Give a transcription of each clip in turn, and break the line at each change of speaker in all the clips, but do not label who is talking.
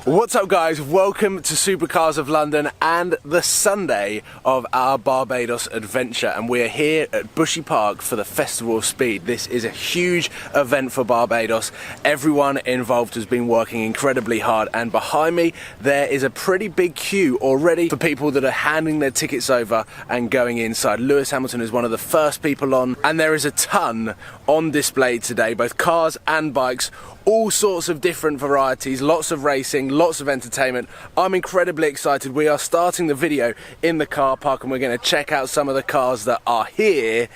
What's up guys, welcome to Supercars of London and the Sunday of our Barbados adventure, and we are here at Bushy Park for the Festival of Speed. This is a huge event for Barbados. Everyone involved has been working incredibly hard, and behind me there is a pretty big queue already for people that are handing their tickets over and going inside. Lewis Hamilton is one of the first people on, and there is a ton on display today, both cars and bikes, all sorts of different varieties, lots of racing, lots of entertainment. I'm incredibly excited. We are starting the video in the car park and we're going to check out some of the cars that are here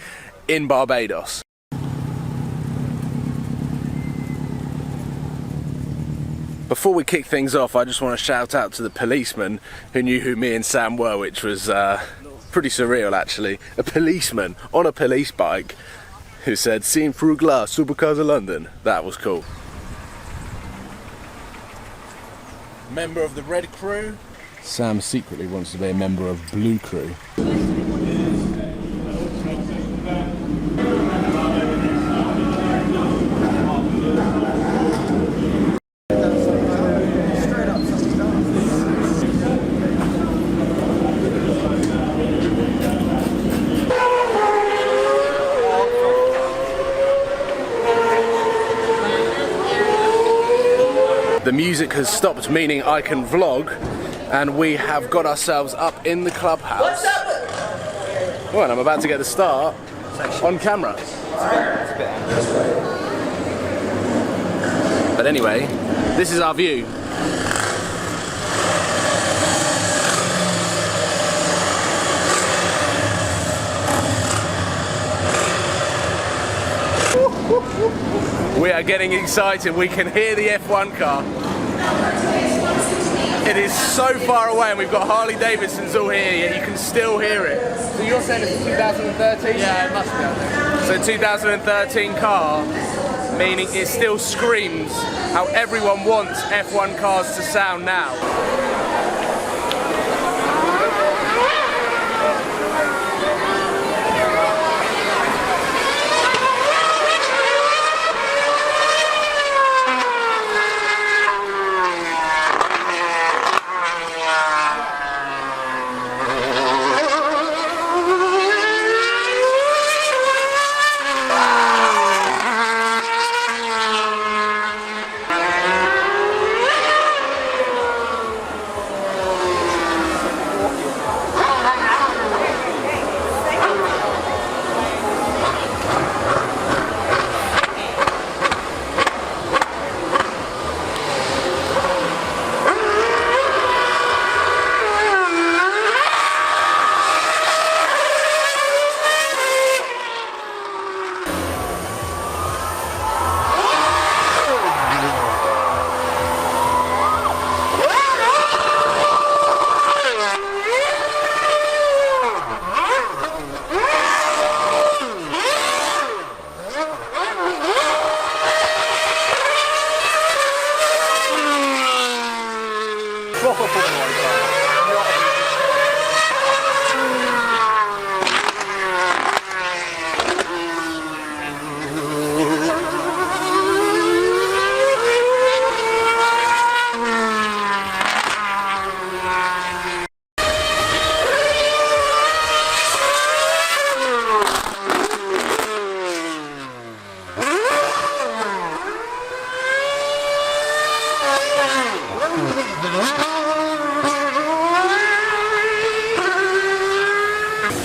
in Barbados. Before we kick things off, I just want to shout out to the policeman who knew who me and Sam were, which was pretty surreal actually. A policeman on a police bike who said, "Seen through glass, Supercars of London." That was cool. Member of the Red Crew. Sam secretly wants to be a member of Blue Crew. The music has stopped, meaning I can vlog, and we have got ourselves up in the clubhouse. Well, and I'm about to get the start on camera. But anyway, this is our view. We are getting excited. We can hear the F1 car. It is so far away, and we've got Harley Davidsons all here, yet you can still hear it. So you're saying it's a 2013? Yeah, it must be. So 2013 car, meaning it still screams how everyone wants F1 cars to sound now.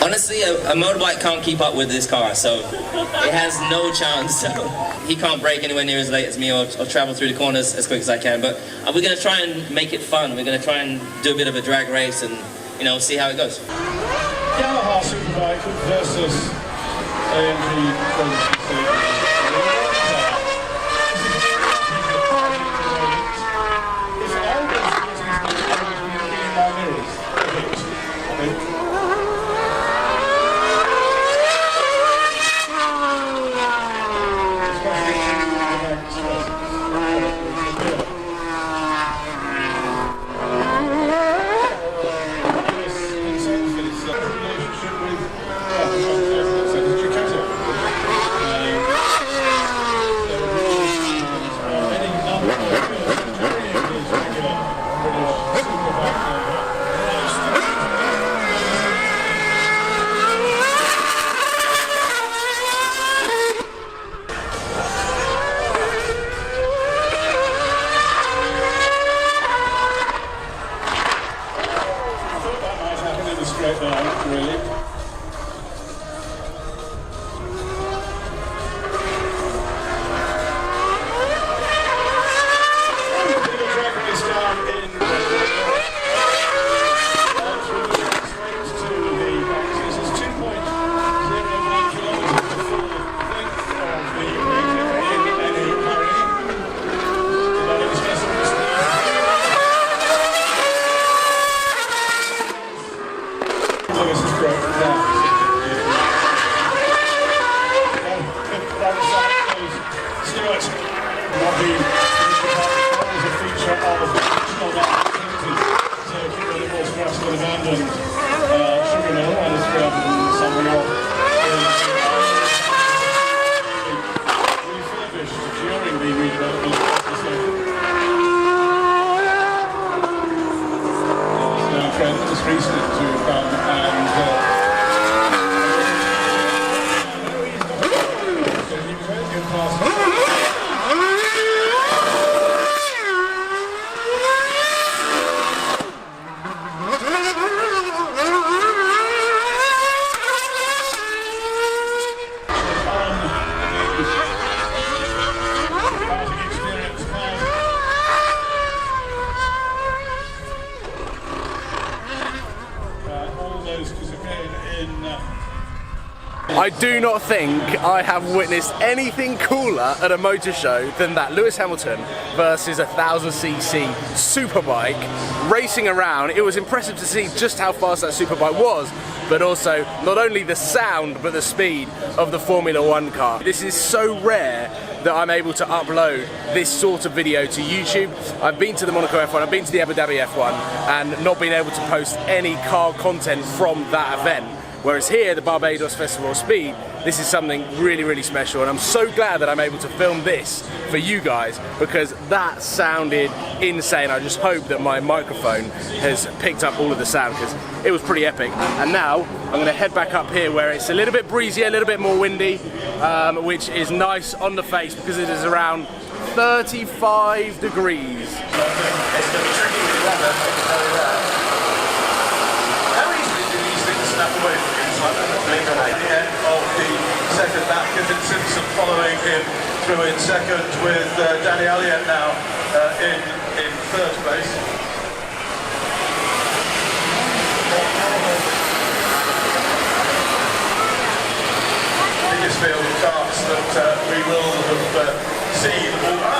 Honestly, a motorbike can't keep up with this car, so it has no chance. So he can't brake anywhere near as late as me or travel through the corners as quick as I can. But we're going to try and make it fun. We're going to try and do a bit of a drag race and, you know, see how it goes.
Yamaha Superbike versus AMG. straight there, really.
I do not think I have witnessed anything cooler at a motor show than that Lewis Hamilton versus 1000cc superbike racing around. It was impressive to see just how fast that superbike was, but also not only the sound but the speed of the Formula One car. This is so rare that I'm able to upload this sort of video to YouTube. I've been to the Monaco F1, I've been to the Abu Dhabi F1 and not been able to post any car content from that event. Whereas here, the Barbados Festival of Speed, this is something really, really special, and I'm so glad that I'm able to film this for you guys because that sounded insane. I just hope that my microphone has picked up all of the sound because it was pretty epic. And now I'm going to head back up here where it's a little bit breezier, a little bit more windy, which is nice on the face because it is around 35 degrees.
It's going to be tricky with the weather, I can tell you that. How easily do these things snap away from you? It's like that blink at the end of the second lap. Kevin Simpson following him through in second with Danny Elliott now in third place. Biggest field of cars that we will have seen all